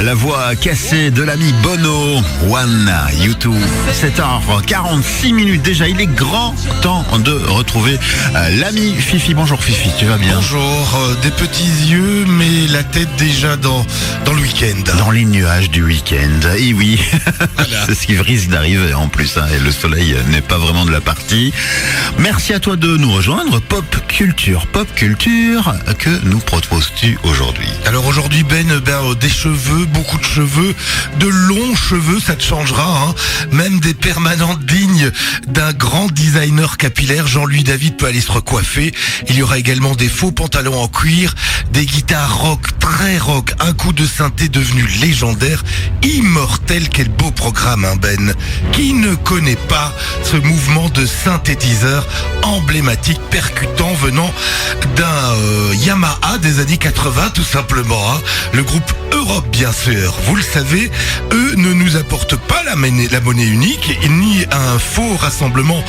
La voix cassée de l'ami Bono, One, U2. 7h46 déjà. Il est grand temps de retrouver l'ami Fifi. Bonjour Fifi, tu vas bien? Bonjour, des petits yeux, mais la tête déjà dans le week-end. Dans les nuages du week-end. Et oui, Voilà. c'est ce qui risque d'arriver en plus. Et le soleil n'est pas vraiment de la partie. Merci à toi de nous rejoindre. Pop culture, que nous proposes-tu aujourd'hui? Alors aujourd'hui des cheveux, beaucoup de cheveux, de longs cheveux, ça te changera, hein. Même des permanentes dignes d'un grand designer capillaire, Jean-Louis David peut aller se recoiffer. Il y aura également des faux pantalons en cuir, des guitares rock, très rock, un coup de synthé devenu légendaire, immortel. Quel beau programme, hein, Ben. Qui ne connaît pas ce mouvement de synthétiseur emblématique, percutant, venant d'un Yamaha des années 80, tout simplement, hein. Le groupe Europe, bien sûr. Vous le savez, eux ne nous apportent pas la monnaie unique, ni un faux rassemblement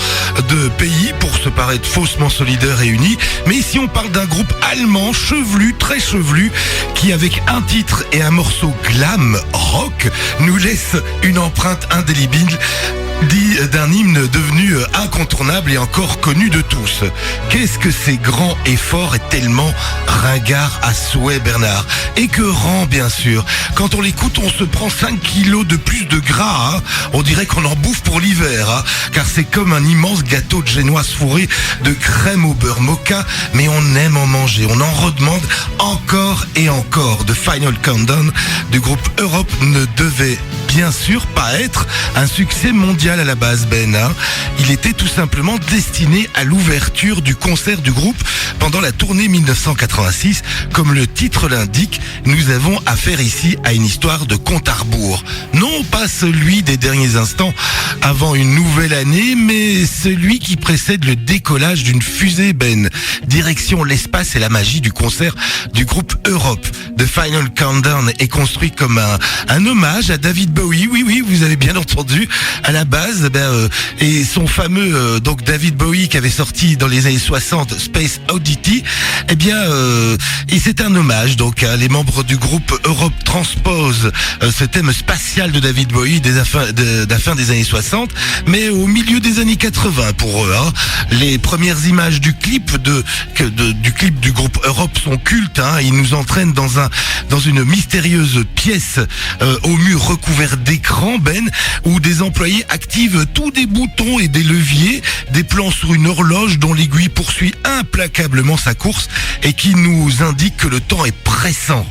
de pays pour se paraître faussement solidaires et unis. Mais ici, on parle d'un groupe allemand chevelu, très chevelu, qui avec un titre et un morceau glam rock nous laisse une empreinte indélébile d'un hymne devenu incontournable et encore connu de tous. Qu'est-ce que c'est grand et fort et tellement ringard à souhait, Bernard. Et que rend, bien sûr. Quand on l'écoute, on se prend 5 kilos de plus de gras, hein. On dirait qu'on en bouffe pour l'hiver, hein. Car c'est comme un immense gâteau de génoise fourré de crème au beurre mocha, mais on aime en manger. On en redemande encore et encore. The Final Countdown du groupe Europe ne devait bien sûr pas être un succès mondial à la base, Ben, hein. Il était tout simplement destiné à l'ouverture du concert du groupe pendant la tournée 1986. Comme le titre l'indique, nous avons affaire ici à une histoire de compte à rebours. Non pas celui des derniers instants avant une nouvelle année, mais celui qui précède le décollage d'une fusée, Ben. Direction l'espace et la magie du concert du groupe Europe. The Final Countdown est construit comme un hommage à David Bowie. Oui, vous avez bien entendu. À la base, et son fameux David Bowie qui avait sorti dans les années 60 Space Oddity, et c'est un hommage. Donc les membres du groupe Europe transposent ce thème spatial de David Bowie de la fin des années 60, mais au milieu des années 80 pour eux, hein. Les premières images du clip du groupe Europe sont cultes, hein. Ils nous entraînent dans une mystérieuse pièce au mur recouvert d'écran, Ben, où des employés activent tous des boutons et des leviers, des plans sur une horloge dont l'aiguille poursuit implacablement sa course et qui nous indique que le temps est pressant.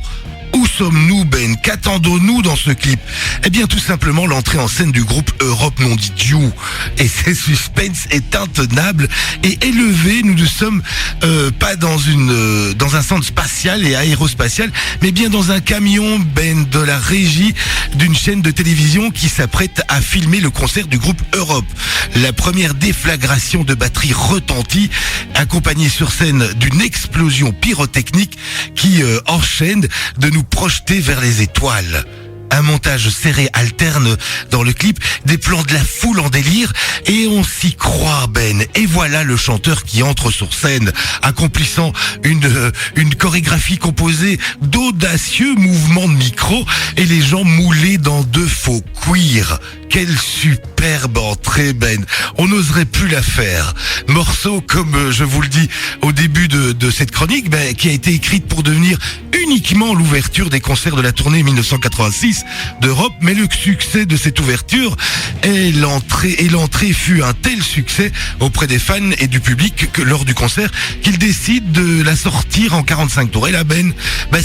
Où sommes-nous, Ben? Qu'attendons-nous dans ce clip? Eh bien, tout simplement l'entrée en scène du groupe Europe, nom dit Dieu. Et ce suspense est intenable et élevé. Nous ne sommes pas dans un centre spatial et aérospatial, mais bien dans un camion, Ben, de la régie d'une chaîne de télévision qui s'apprête à filmer le concert du groupe Europe. La première déflagration de batterie retentit, accompagnée sur scène d'une explosion pyrotechnique qui enchaîne de nous projeter vers les étoiles. Un montage serré alterne dans le clip des plans de la foule en délire et on s'y croit, Ben. Et voilà le chanteur qui entre sur scène, accomplissant une chorégraphie composée d'audacieux mouvements de micro et les gens moulés dans de faux cuir. Quelle superbe entrée, Ben. On n'oserait plus la faire. Morceau, comme je vous le dis au début de cette chronique, Ben, qui a été écrite pour devenir uniquement l'ouverture des concerts de la tournée 1986 d'Europe, mais le succès de cette ouverture et l'entrée fut un tel succès auprès des fans et du public que lors du concert qu'ils décident de la sortir en 45 tours. Et là, Ben,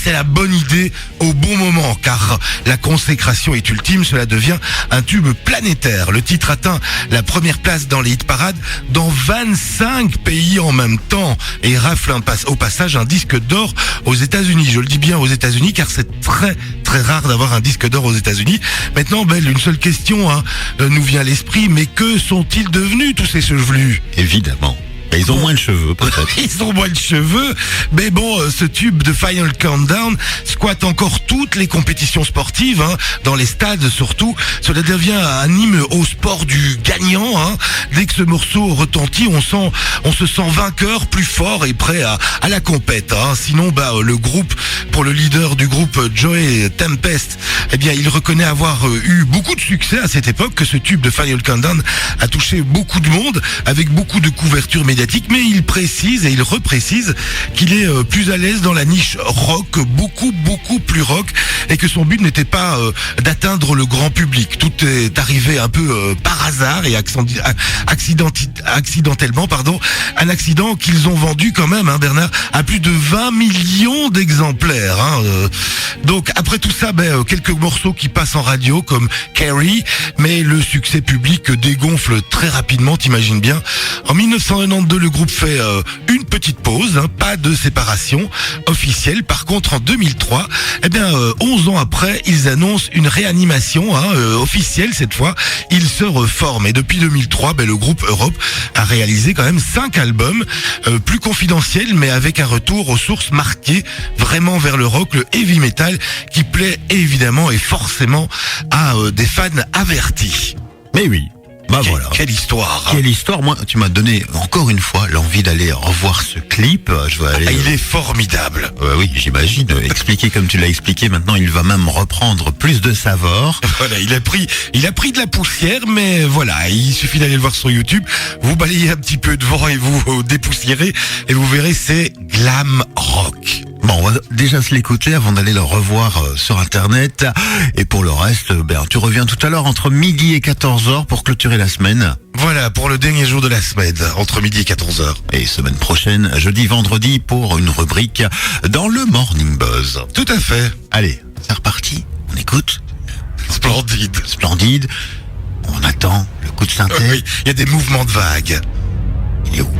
c'est la bonne idée au bon moment, car la consécration est ultime, cela devient un tube planétaire. Le titre atteint la première place dans les hit parades dans 25 pays en même temps et rafle au passage un disque d'or aux États-Unis. Je le dis bien aux États-Unis car c'est très très rare d'avoir un disque d'or aux États-Unis. Maintenant, Ben, une seule question nous vient à l'esprit, mais que sont-ils devenus tous ces chevelus? Évidemment. Et ils ont moins de cheveux, peut-être. Ils ont moins de cheveux, mais bon, ce tube de Final Countdown squatte encore toutes les compétitions sportives, hein, dans les stades surtout. Cela devient un hymne au sport du gagnant. Hein. Dès que ce morceau retentit, on se sent vainqueur, plus fort et prêt à la compète. Hein. Sinon, le groupe, pour le leader du groupe, Joey Tempest, eh bien, il reconnaît avoir eu beaucoup de succès à cette époque, que ce tube de Final Countdown a touché beaucoup de monde, avec beaucoup de couverture médiatique, mais il précise et il reprécise qu'il est plus à l'aise dans la niche rock, beaucoup plus rock, et que son but n'était pas d'atteindre le grand public. Tout est arrivé un peu par hasard et accidentellement, un accident qu'ils ont vendu quand même, hein, Bernard, à plus de 20 millions d'exemplaires. Hein, donc après tout ça, quelques morceaux qui passent en radio comme Carrie, mais le succès public dégonfle très rapidement, t'imagines bien. En 1992, le groupe fait une petite pause, hein, pas de séparation officielle. Par contre, en 2003, 11 ans après, ils annoncent une réanimation, hein, officielle cette fois. Ils se reforment et depuis 2003, le groupe Europe a réalisé quand même 5 albums, plus confidentiels, mais avec un retour aux sources marquées vraiment vers le rock, le heavy metal, qui plaît évidemment et forcément à des fans avertis. Mais oui. Voilà. Quelle histoire. Quelle histoire. Moi, tu m'as donné encore une fois l'envie d'aller revoir ce clip. Je vais aller. Il est formidable. Oui, j'imagine. Expliquer comme tu l'as expliqué. Maintenant, il va même reprendre plus de saveur. Voilà, il a pris de la poussière, mais voilà, il suffit d'aller le voir sur YouTube. Vous balayez un petit peu devant et vous dépoussiérez et vous verrez, c'est glam rock. Bon, on va déjà se l'écouter avant d'aller le revoir sur Internet. Et pour le reste, tu reviens tout à l'heure entre midi et 14h pour clôturer la semaine. Voilà, pour le dernier jour de la semaine, entre midi et 14h. Et semaine prochaine, jeudi, vendredi, pour une rubrique dans le Morning Buzz. Tout à fait. Allez, c'est reparti. On écoute. Splendide. On attend le coup de synthèse. Oui, il y a des mouvements de vagues. Il est où ?